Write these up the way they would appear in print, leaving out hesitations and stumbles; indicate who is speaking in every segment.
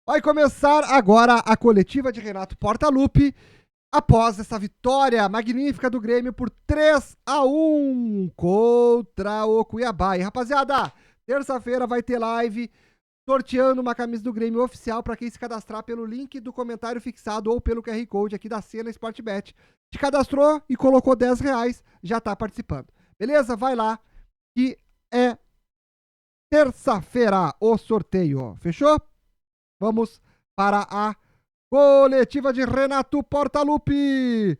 Speaker 1: Vai começar agora a coletiva de Renato Portaluppi após essa vitória magnífica do Grêmio por 3-1 contra o Cuiabá. E rapaziada, terça-feira vai ter live sorteando uma camisa do Grêmio oficial para quem se cadastrar pelo link do comentário fixado ou pelo QR Code aqui da Cena Sportbet. Te cadastrou e colocou R$10, já tá participando. Beleza? Vai lá que é terça-feira o sorteio. Fechou? Vamos para a coletiva de Renato Portaluppi.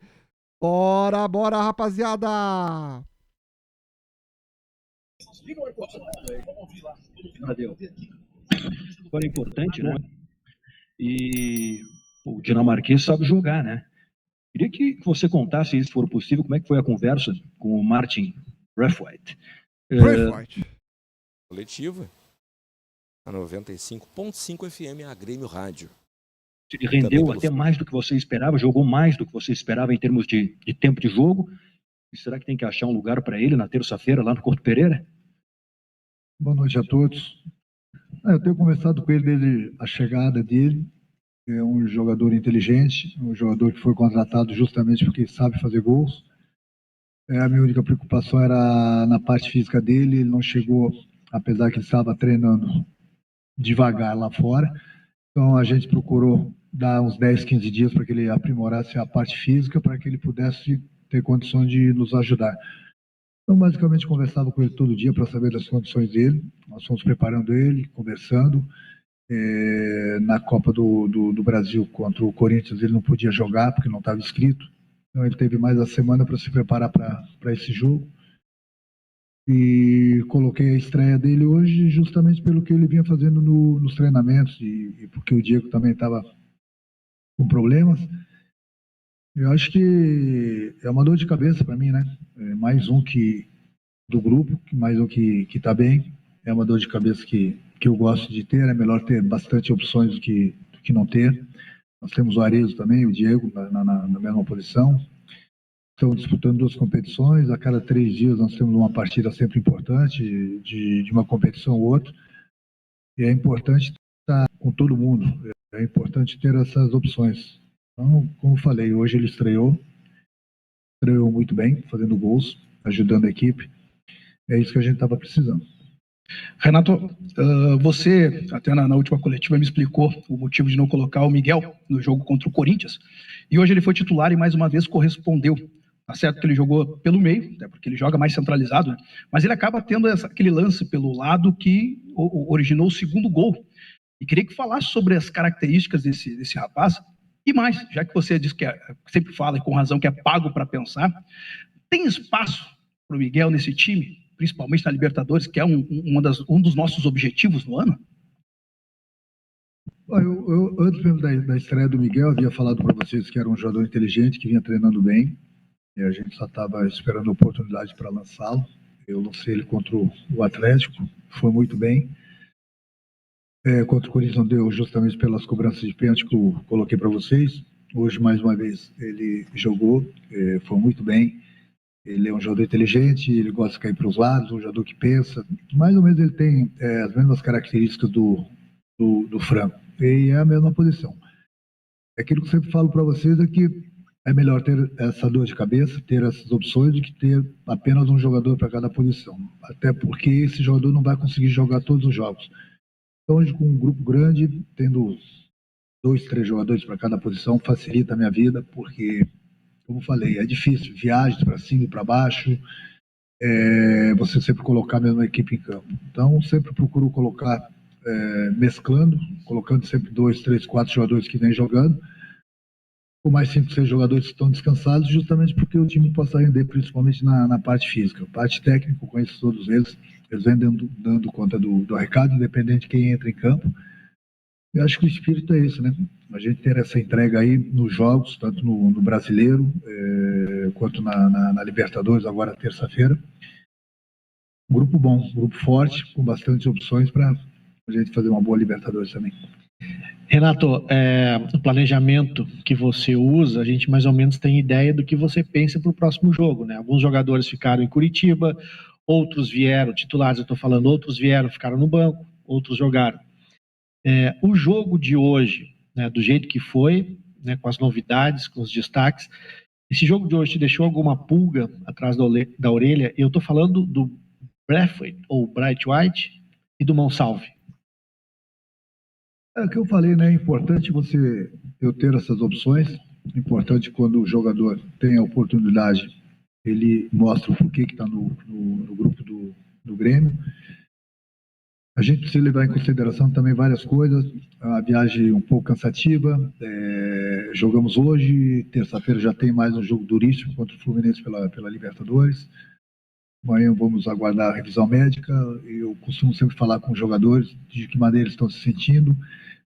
Speaker 1: Bora, bora, rapaziada.
Speaker 2: Valeu. Agora é importante, né? E o dinamarquês sabe jogar, né? Queria que você contasse, se for possível, como é que foi a conversa com o Martin Braithwaite.
Speaker 3: Coletiva a 95.5 FM, a Grêmio Rádio.
Speaker 2: Ele rendeu até mais do que você esperava, jogou mais do que você esperava em termos de tempo de jogo. E será que tem que achar um lugar para ele na terça-feira lá no Couto Pereira?
Speaker 4: Boa noite a todos. Eu tenho conversado com ele desde a chegada dele. É um jogador inteligente, um jogador que foi contratado justamente porque sabe fazer gols. A minha única preocupação era na parte física dele. Ele não chegou, apesar que ele estava treinando devagar lá fora. Então a gente procurou dar uns 10, 15 dias para que ele aprimorasse a parte física, para que ele pudesse ter condições de nos ajudar. Então, basicamente, conversava com ele todo dia para saber das condições dele. Nós fomos preparando ele, conversando. Na Copa do Brasil contra o Corinthians, ele não podia jogar porque não estava inscrito. Então, ele teve mais a semana para se preparar para esse jogo. E coloquei a estreia dele hoje justamente pelo que ele vinha fazendo nos treinamentos e porque o Diego também estava com problemas. Eu acho que é uma dor de cabeça para mim, né? Mais um do grupo, mais um que está bem. É uma dor de cabeça que eu gosto de ter. É melhor ter bastante opções do que não ter. Nós temos o Arezzo também, o Diego na mesma posição. Estamos disputando 2 competições. A cada 3 dias nós temos uma partida sempre importante de uma competição ou outra. E é importante estar com todo mundo. É importante ter essas opções. Então, como falei, hoje ele estreou muito bem, fazendo gols, ajudando a equipe. É isso que a gente estava precisando.
Speaker 5: Renato, você, até na última coletiva, me explicou o motivo de não colocar o Miguel no jogo contra o Corinthians. E hoje ele foi titular e, mais uma vez, correspondeu. Tá certo que ele jogou pelo meio, até porque ele joga mais centralizado, né? Mas ele acaba tendo aquele lance pelo lado que originou o segundo gol. E queria que falasse sobre as características desse rapaz. E mais, já que você diz que sempre fala, e com razão, que é pago para pensar, tem espaço para o Miguel nesse time, principalmente na Libertadores, que é um dos nossos objetivos no ano?
Speaker 4: Eu antes mesmo da estreia do Miguel, havia falado para vocês que era um jogador inteligente, que vinha treinando bem, e a gente só estava esperando a oportunidade para lançá-lo. Eu lancei ele contra o Atlético, foi muito bem. Contra o Corinthians não deu, justamente pelas cobranças de pênalti que eu coloquei para vocês. Hoje, mais uma vez, ele jogou, foi muito bem. Ele é um jogador inteligente, ele gosta de cair para os lados, um jogador que pensa. Mais ou menos ele tem as mesmas características do Franco. E é a mesma posição. Aquilo que eu sempre falo para vocês é que é melhor ter essa dor de cabeça, ter essas opções, do que ter apenas um jogador para cada posição. Até porque esse jogador não vai conseguir jogar todos os jogos. Então, hoje, com um grupo grande, tendo 2, 3 jogadores para cada posição, facilita a minha vida, porque, como falei, é difícil, viagens para cima e para baixo, você sempre colocar a mesma equipe em campo. Então, sempre procuro colocar, mesclando, colocando sempre 2, 3, 4 jogadores que vêm jogando, ou mais 5, 6 jogadores que estão descansados, justamente porque o time possa render, principalmente na parte física. Parte técnica, eu conheço todos eles vêm dando conta do recado, independente de quem entra em campo. Eu acho que o espírito é isso, né? A gente ter essa entrega aí nos jogos, tanto no Brasileiro, quanto na Libertadores, agora terça-feira. Um grupo bom, um grupo forte, com bastante opções para a gente fazer uma boa Libertadores também.
Speaker 6: Renato, o planejamento que você usa, a gente mais ou menos tem ideia do que você pensa para o próximo jogo, né? Alguns jogadores ficaram em Curitiba, outros vieram, titulares eu estou falando, outros vieram, ficaram no banco, outros jogaram. O jogo de hoje, né, do jeito que foi, né, com as novidades, com os destaques, esse jogo de hoje te deixou alguma pulga atrás da orelha? Eu estou falando do Braithwaite, ou Bright White, e do Monsalve.
Speaker 4: É o que eu falei, né? É importante eu ter essas opções. É importante quando o jogador tem a oportunidade, ele mostra o porquê que está no grupo do Grêmio. A gente precisa levar em consideração também várias coisas. A viagem um pouco cansativa. Jogamos hoje, terça-feira já tem mais um jogo duríssimo contra o Fluminense pela Libertadores. Amanhã vamos aguardar a revisão médica. Eu costumo sempre falar com os jogadores de que maneira eles estão se sentindo.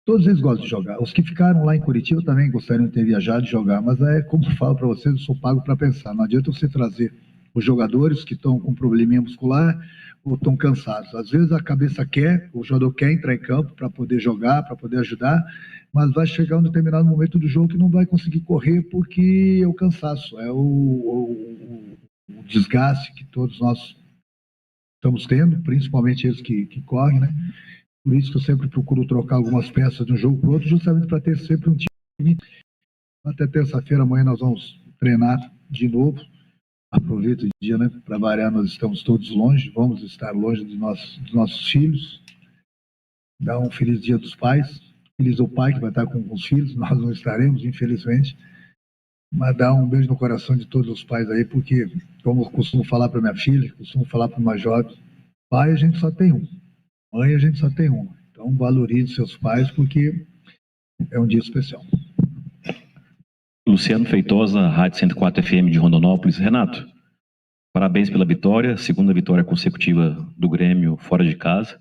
Speaker 4: Todos eles gostam de jogar. Os que ficaram lá em Curitiba também gostariam de ter viajado e jogar, mas como eu falo para vocês, eu sou pago para pensar. Não adianta você trazer os jogadores que estão com probleminha muscular ou estão cansados. Às vezes a cabeça quer, o jogador quer entrar em campo para poder jogar, para poder ajudar, mas vai chegar um determinado momento do jogo que não vai conseguir correr porque é o cansaço, é o desgaste que todos nós estamos tendo, principalmente eles que correm, né? Por isso que eu sempre procuro trocar algumas peças de um jogo para o outro, justamente para ter sempre um time. Até terça-feira, amanhã nós vamos treinar de novo. Aproveita o dia, né? Para variar, nós estamos todos longe, vamos estar longe dos nossos filhos. Dá um feliz dia dos pais. Feliz o pai que vai estar com os filhos, nós não estaremos, infelizmente. Mas dá um beijo no coração de todos os pais aí, porque, como eu costumo falar para minha filha, costumo falar para uma jovem, pai a gente só tem um. Mãe a gente só tem uma. Então valorize seus pais porque é um dia especial.
Speaker 2: Luciano Feitosa, Rádio 104 FM de Rondonópolis. Renato, parabéns pela vitória, segunda vitória consecutiva do Grêmio fora de casa.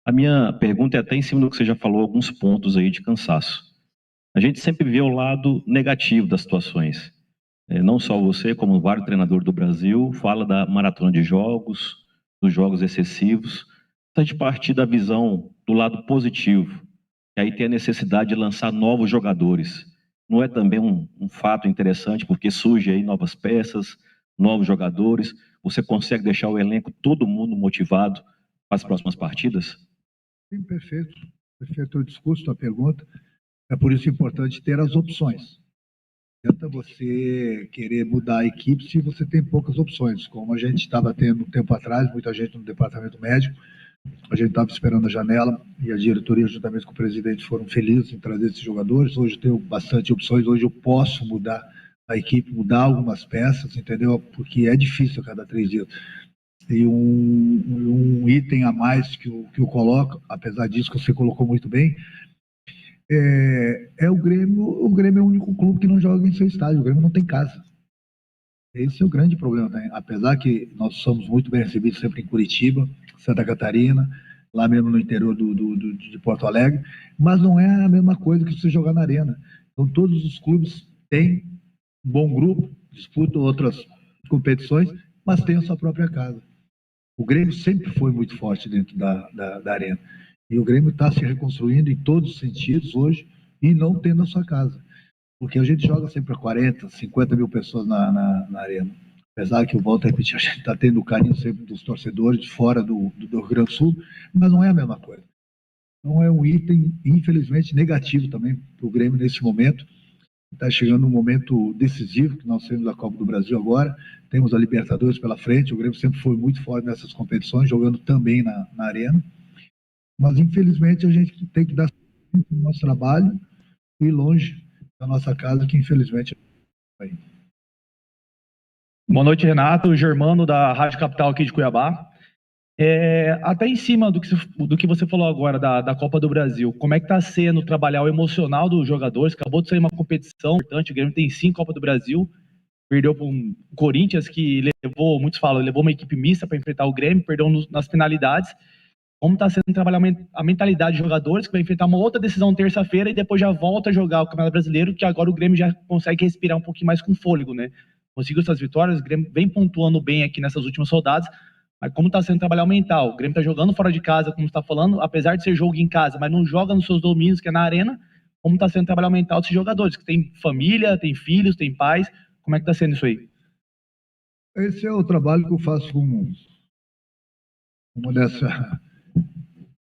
Speaker 2: A minha pergunta é até em cima do que você já falou, alguns pontos aí de cansaço. A gente sempre vê o lado negativo das situações. Não só você, como vários treinadores do Brasil, fala da maratona de jogos, dos jogos excessivos. Se a gente partir da visão do lado positivo, que aí tem a necessidade de lançar novos jogadores, não é também um fato interessante, porque surge aí novas peças, novos jogadores, você consegue deixar o elenco, todo mundo motivado para as próximas partidas?
Speaker 4: Sim, perfeito. Perfeito o discurso, a pergunta. É por isso importante ter as opções. Não adianta você querer mudar a equipe se você tem poucas opções, como a gente estava tendo um tempo atrás, muita gente no departamento médico. A gente estava esperando a janela e a diretoria, juntamente com o presidente, foram felizes em trazer esses jogadores. Hoje eu tenho bastante opções, hoje eu posso mudar a equipe, mudar algumas peças, entendeu? Porque é difícil a cada 3 dias. E um item a mais que eu coloco, apesar disso que você colocou muito bem, o Grêmio. O Grêmio é o único clube que não joga em seu estádio, o Grêmio não tem casa. Esse é o grande problema, né? Apesar que nós somos muito bem recebidos sempre em Curitiba, Santa Catarina, lá mesmo no interior de Porto Alegre, mas não é a mesma coisa que você jogar na arena. Então todos os clubes têm um bom grupo, disputam outras competições, mas têm a sua própria casa. O Grêmio sempre foi muito forte dentro da arena. E o Grêmio está se reconstruindo em todos os sentidos hoje e não tendo a sua casa. Porque a gente joga sempre a 40, 50 mil pessoas na arena. Apesar que eu volto a repetir, a gente está tendo o carinho sempre dos torcedores de fora do Rio Grande do Sul, mas não é a mesma coisa. Então é um item, infelizmente, negativo também para o Grêmio nesse momento. Está chegando um momento decisivo, que nós temos a Copa do Brasil agora, temos a Libertadores pela frente, o Grêmio sempre foi muito forte nessas competições, jogando também na arena. Mas, infelizmente, a gente tem que dar o nosso trabalho e ir longe da nossa casa, que, infelizmente, é.
Speaker 5: Boa noite, Renato. Germano, da Rádio Capital aqui de Cuiabá. Até em cima do que você falou agora da Copa do Brasil, como é que está sendo trabalhar o emocional dos jogadores? Acabou de sair uma competição importante, o Grêmio tem 5 Copa do Brasil, perdeu para um Corinthians que levou, muitos falam, levou uma equipe mista para enfrentar o Grêmio, perdeu nas penalidades. Como está sendo trabalhar a mentalidade de jogadores, que vai enfrentar uma outra decisão terça-feira e depois já volta a jogar o Campeonato Brasileiro, que agora o Grêmio já consegue respirar um pouquinho mais com fôlego, né? Conseguiu essas vitórias, o Grêmio vem pontuando bem aqui nessas últimas rodadas, mas como está sendo trabalhar o mental? O Grêmio está jogando fora de casa, como você está falando, apesar de ser jogo em casa, mas não joga nos seus domínios, que é na arena. Como está sendo trabalhar o mental desses jogadores, que tem família, tem filhos, tem pais, como é que está sendo isso aí?
Speaker 4: Esse é o trabalho que eu faço com uma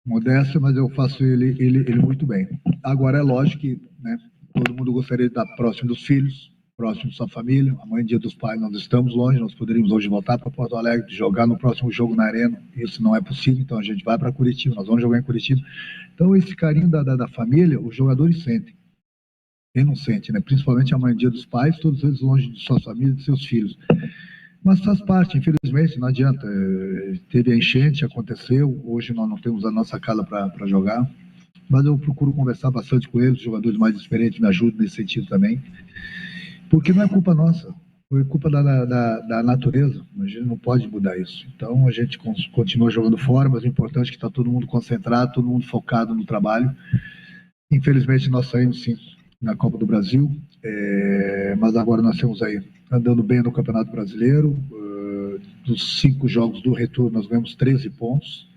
Speaker 4: Modéstia, mas eu faço ele muito bem. Agora, é lógico que, né, todo mundo gostaria de estar próximo dos filhos, próximo de sua família. Amanhã, Dia dos Pais, nós estamos longe, nós poderíamos hoje voltar para Porto Alegre, jogar no próximo jogo na Arena. Isso não é possível, então a gente vai para Curitiba, nós vamos jogar em Curitiba. Então, esse carinho da família, os jogadores sentem. Quem não sente, né? Principalmente amanhã, Dia dos Pais, todos eles longe de suas famílias, de seus filhos. Mas faz parte, infelizmente, não adianta. Teve a enchente, aconteceu, hoje nós não temos a nossa casa para jogar, mas eu procuro conversar bastante com eles, os jogadores mais experientes me ajudam nesse sentido também, porque não é culpa nossa, foi culpa da natureza, a gente não pode mudar isso. Então a gente continua jogando fora, mas o importante é que está todo mundo concentrado, todo mundo focado no trabalho. Infelizmente nós saímos sim na Copa do Brasil, mas agora nós temos aí andando bem no Campeonato Brasileiro. Dos 5 jogos do retorno nós ganhamos 13 pontos,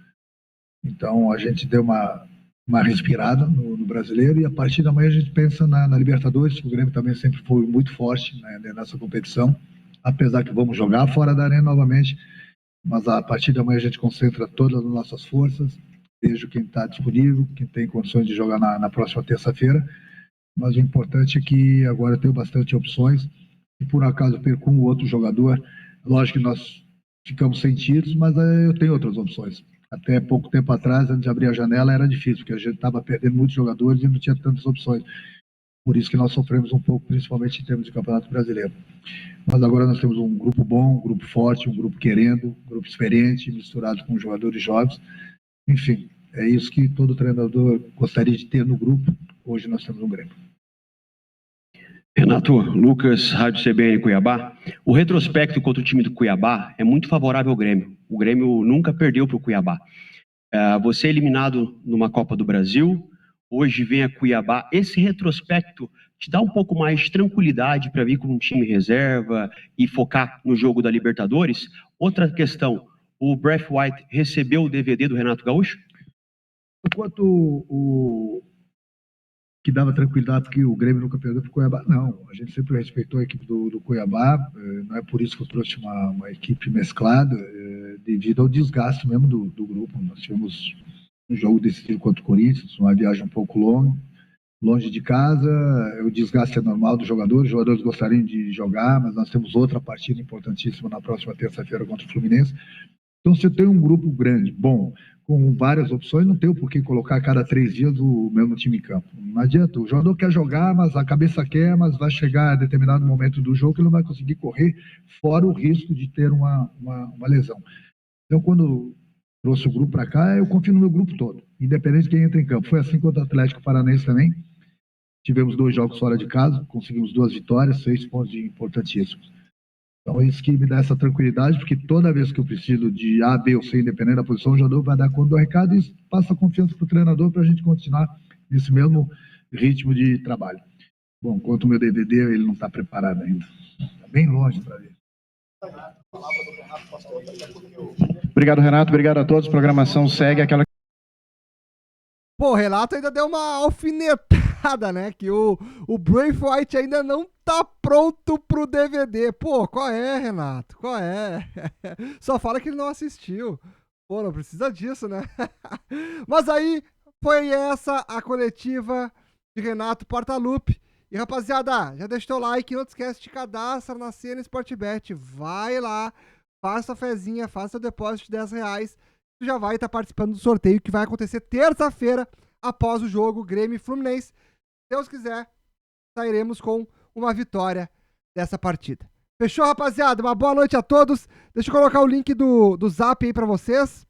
Speaker 4: então a gente deu uma respirada no Brasileiro, e a partir da manhã a gente pensa na Libertadores. O Grêmio também sempre foi muito forte, né, nessa competição, apesar que vamos jogar fora da Arena novamente, mas a partir da manhã a gente concentra todas as nossas forças, vejo quem está disponível, quem tem condições de jogar na próxima terça-feira. Mas o importante é que agora eu tenho bastante opções, e por acaso perco um outro jogador, lógico que nós ficamos sentidos, mas eu tenho outras opções. Até pouco tempo atrás, antes de abrir a janela, era difícil, porque a gente estava perdendo muitos jogadores e não tinha tantas opções. Por isso que nós sofremos um pouco, principalmente em termos de Campeonato Brasileiro. Mas agora nós temos um grupo bom, um grupo forte, um grupo querendo, um grupo experiente, misturado com jogadores jovens. Enfim, é isso que todo treinador gostaria de ter no grupo. Hoje nós temos um Grêmio.
Speaker 7: Renato, Lucas, Rádio CBN Cuiabá. O retrospecto contra o time do Cuiabá é muito favorável ao Grêmio. O Grêmio nunca perdeu para o Cuiabá. Você é eliminado numa Copa do Brasil, hoje vem a Cuiabá. Esse retrospecto te dá um pouco mais de tranquilidade para vir com um time reserva e focar no jogo da Libertadores? Outra questão, o Braith White recebeu o DVD do Renato Gaúcho?
Speaker 4: Enquanto o que dava tranquilidade que o Grêmio nunca perdeu para o Cuiabá, não. A gente sempre respeitou a equipe do Cuiabá, não é por isso que eu trouxe uma equipe mesclada, devido ao desgaste mesmo do grupo. Nós tivemos um jogo decidido contra o Corinthians, uma viagem um pouco longe de casa, o desgaste é normal dos jogadores, os jogadores gostariam de jogar, mas nós temos outra partida importantíssima na próxima terça-feira contra o Fluminense. Então, se eu tenho um grupo grande, bom, com várias opções, não tem por que colocar a cada 3 dias o mesmo time em campo. Não adianta, o jogador quer jogar, mas a cabeça quer, mas vai chegar a determinado momento do jogo que ele não vai conseguir correr, fora o risco de ter uma lesão. Então, quando trouxe o grupo para cá, eu confio no meu grupo todo, independente de quem entra em campo. Foi assim contra o Atlético Paranaense também. Tivemos 2 jogos fora de casa, conseguimos 2 vitórias, 6 pontos importantíssimos. Então é isso que me dá essa tranquilidade, porque toda vez que eu preciso de A, B ou C, independente da posição, o jogador vai dar conta do recado, e isso passa confiança para o treinador para a gente continuar nesse mesmo ritmo de trabalho. Bom, quanto o meu DVD, ele não está preparado ainda. Está bem longe para ver.
Speaker 8: Obrigado, Renato. Obrigado a todos. A programação segue aquela...
Speaker 1: Pô, o Renato ainda deu uma alfinetada, né? Que o Braith White ainda não tá pronto pro DVD. Pô, qual é, Renato? Qual é? Só fala que ele não assistiu. Pô, não precisa disso, né? Mas aí, foi essa a coletiva de Renato Portaluppi. E, rapaziada, já deixa o teu like, não te esquece de cadastrar na Cena Sportbet. Vai lá, faça a fezinha, faça o depósito de R$10. Tu já vai estar participando do sorteio que vai acontecer terça-feira, após o jogo Grêmio e Fluminense. Se Deus quiser, sairemos com uma vitória dessa partida. Fechou, rapaziada? Uma boa noite a todos. Deixa eu colocar o link do Zap aí pra vocês.